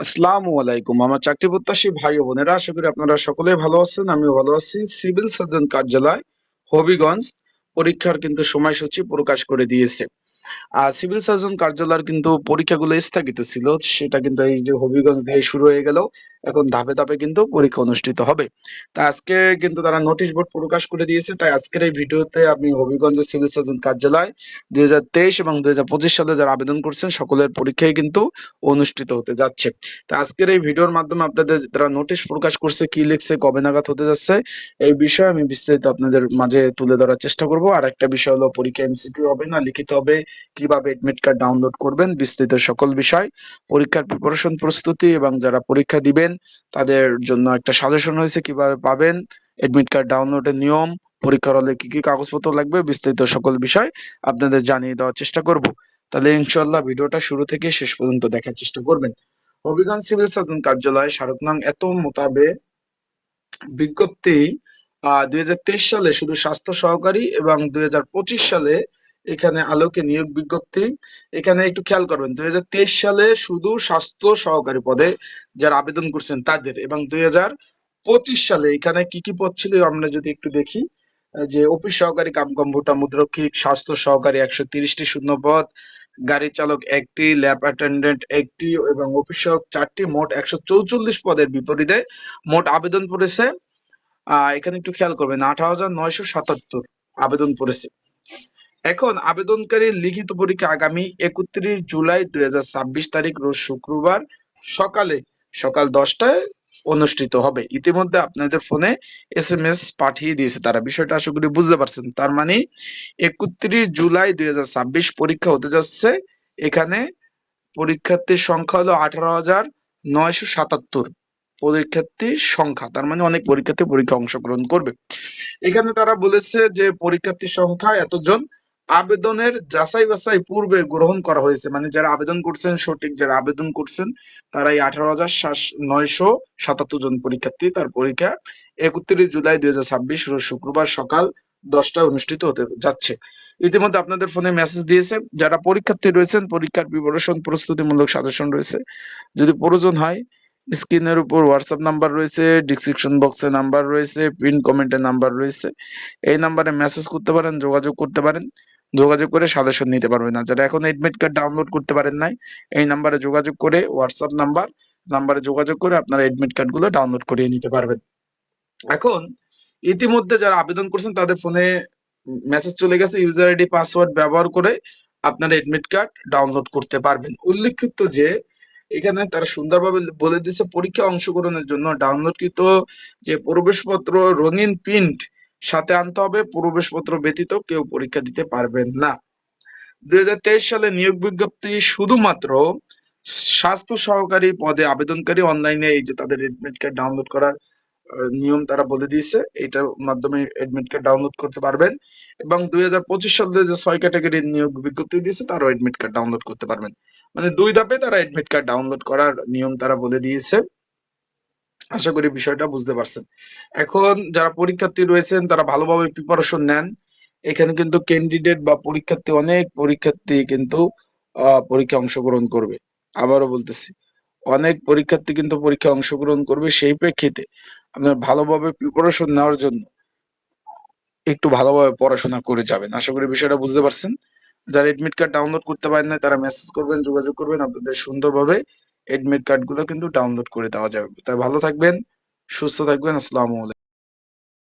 আসসালামু আলাইকুম। আমার চাকরি প্রত্যাশী ভাই ও বোনেরা, আশা করি আপনারা সকলেই ভালো আছেন। আমিও ভালো আছি। সিভিল সার্জন কার্যালয় হবিগঞ্জ পরীক্ষার কিন্তু সময়সূচি প্রকাশ করে দিয়েছে। সিভিল সার্জন কার্যালয়ের কিন্তু পরীক্ষাগুলো স্থগিত ছিল, সেটা কিন্তু এই যে হবিগঞ্জ দিয়ে শুরু হয়ে গেল। এখন ধাপে ধাপে কিন্তু পরীক্ষা অনুষ্ঠিত হবে। তা আজকে কিন্তু তারা নোটিশ বোর্ড প্রকাশ করে দিয়েছে, তাই আজকের এই ভিডিওতে আমি হবিগঞ্জের সিভিল সার্জন কার্যালয় 2023 এবং 2025 সালে যারা আবেদন করছেন সকলের পরীক্ষাই কিন্তু অনুষ্ঠিত হতে যাচ্ছে। তা আজকের এই ভিডিওর মাধ্যমে আপনাদের তারা নোটিশ প্রকাশ করছে, কি লিখছে, কবে নাগাদ হতে যাচ্ছে, এই বিষয়ে আমি বিস্তারিত আপনাদের মাঝে তুলে ধরার চেষ্টা করব। আর একটা বিষয় হলো, পরীক্ষা এমসিকিউ হবে না লিখিত হবে, কিভাবে এডমিট কার্ড ডাউনলোড করবেন, বিস্তৃত সকল বিষয়, পরীক্ষার প্রিপারেশন প্রস্তুতি এবং যারা পরীক্ষা দিবেন তাদের জন্য একটা সাজেশন হয়েছে কিভাবে পাবেন, এডমিট কার্ড ডাউনলোডের নিয়ম, পরীক্ষার হলে কি কি কাগজপত্র লাগবে, বিস্তারিত সকল বিষয় আপনাদের জানিয়ে দেওয়ার চেষ্টা করব। তাহলে ইনশাল্লাহ ভিডিওটা শুরু থেকে শেষ পর্যন্ত দেখার চেষ্টা করবেন। হবিগঞ্জ সিভিল সার্জন কার্যালয় স্মারক নং এত মোতাবেক বিজ্ঞপ্তি 2023 সালে শুধু স্বাস্থ্য সহকারী এবং 2025 সালে এখানে আলোকে নিয়োগ বিজ্ঞপ্তি। এখানে একটু খেয়াল করবেন, 2023 সালে শুধু স্বাস্থ্য সহকারী পদে যারা আবেদন করছেন তাদের, এবং 2025 সালে এখানে কি কি পদ ছিল আমরা যদি একটু দেখি। যে অফিস সহকারী কাম কম্পিউটার মুদ্রক্ষিক, স্বাস্থ্য সহকারী 130টি শূন্য পদ, গাড়ি চালক একটি, ল্যাব অ্যাটেন্ডেন্ট একটি এবং অফিস সহায়ক 4টি, মোট 144 পদের বিপরীতে মোট আবেদন পড়েছে, এখানে একটু খেয়াল করবেন, 18,977 আবেদন পড়েছে। এখন আবেদনকারীর লিখিত পরীক্ষা আগামী 31 জুলাই 2026 তারিখ রোজ শুক্রবার সকালে সকাল 10টায় অনুষ্ঠিত হবে। ইতিমধ্যে আপনাদের ফোনে SMS পাঠিয়ে দিয়েছে তারা, বিষয়টা আশা করি বুঝতে পারছেন। তার মানে 31 জুলাই 2026 পরীক্ষা হতে যাচ্ছে। এখানে পরীক্ষার্থীর সংখ্যা হলো 18,977 পরীক্ষার্থীর সংখ্যা, তার মানে অনেক পরীক্ষার্থী পরীক্ষা অংশগ্রহণ করবে। এখানে তারা বলেছে যে পরীক্ষার্থীর সংখ্যা এতজন, আবেদনের যাচাই বাছাই পূর্বে গ্রহণ করা হয়েছে, মানে যারা আবেদন করছেন সঠিক যারা আবেদন করছেন তারাই 18,977 জন পরীক্ষার্থী, তার পরীক্ষা 31 জুলাই 2026 রোজ শুক্রবার সকাল 10টায় অনুষ্ঠিত হতে যাচ্ছে। ইতিমধ্যে আপনাদের ফোনে মেসেজ দিয়েছে, যারা পরীক্ষার্থী রয়েছেন পরীক্ষার প্রিপারেশন প্রস্তুতিমূলক সাজেশন রয়েছে, যদি প্রয়োজন হয় স্ক্রিনের উপর হোয়াটসঅ্যাপ নাম্বার রয়েছে, ডিসক্রিপশন বক্সে নাম্বার রয়েছে, পিন কমেন্টে নাম্বার রয়েছে, এই নাম্বারে মেসেজ করতে পারেন, যোগাযোগ করতে পারেন, যোগাযোগ করে সাজেশন নিতে পারবেন। না যারা এখন এডমিট কার্ড ডাউনলোড করতে পারেন নাই, এই নাম্বারে যোগাযোগ করে, হোয়াটসঅ্যাপ নাম্বারে যোগাযোগ করে আপনারা এডমিট কার্ড গুলো ডাউনলোড করিয়ে নিতে পারবেন। এখন ইতিমধ্যে যারা আবেদন করছেন তাদের ফোনে মেসেজ চলে গেছে, ইউজার আইডি পাসওয়ার্ড ব্যবহার করে আপনারা এডমিট কার্ড ডাউনলোড করতে পারবেন। উল্লেখিত যে এখানে তারা সুন্দরভাবে বলে দিচ্ছে, পরীক্ষা অংশগ্রহণের জন্য ডাউনলোডকৃত যে প্রবেশপত্র রঙিন প্রিন্ট সাথে আনতে হবে, প্রবেশপত্র ব্যতীত কেউ পরীক্ষা দিতে পারবেন না। 2023 সালে নিয়োগ বিজ্ঞপ্তি শুধুমাত্র স্বাস্থ্য সহকারী পদে আবেদনকারী অনলাইনে এই যে তাদের এডমিট কার্ড ডাউনলোড করার নিয়ম তারা বলে দিয়েছে, এটার মাধ্যমে এডমিট কার্ড ডাউনলোড করতে পারবেন। এবং 2025 সালে যে 6 ক্যাটাগরির নিয়োগ বিজ্ঞপ্তি দিয়েছে তারাও এডমিট কার্ড ডাউনলোড করতে পারবেন। মানে 2 ধাপে তারা এডমিট কার্ড ডাউনলোড করার নিয়ম তারা বলে দিয়েছে। আশা করি বিষয়টা বুঝতে পারছেন। এখন যারা পরীক্ষার্থী রয়েছেন তারা ভালোভাবে প্রিপারেশন নেন। এখানে কিন্তু ক্যান্ডিডেট বা পরীক্ষার্থী, অনেক পরীক্ষার্থী কিন্তু পরীক্ষা অংশগ্রহণ করবে। আবারও বলতেছি, অনেক পরীক্ষার্থী কিন্তু পরীক্ষায় অংশগ্রহণ করবে। সেই প্রেক্ষিতে আপনার ভালোভাবে প্রিপারেশন নেওয়ার জন্য একটু ভালোভাবে পড়াশোনা করে যাবেন। আশা করি বিষয়টা বুঝতে পারছেন। যারা এডমিট কার্ড ডাউনলোড করতে পারেন না তারা মেসেজ করবেন, যোগাযোগ করবেন, আপনাদের সুন্দরভাবে এডমিট কার্ড গুলো কিন্তু ডাউনলোড করে দেওয়া যাবে। তাই ভালো থাকবেন, সুস্থ থাকবেন। আসসালামু আলাইকুম।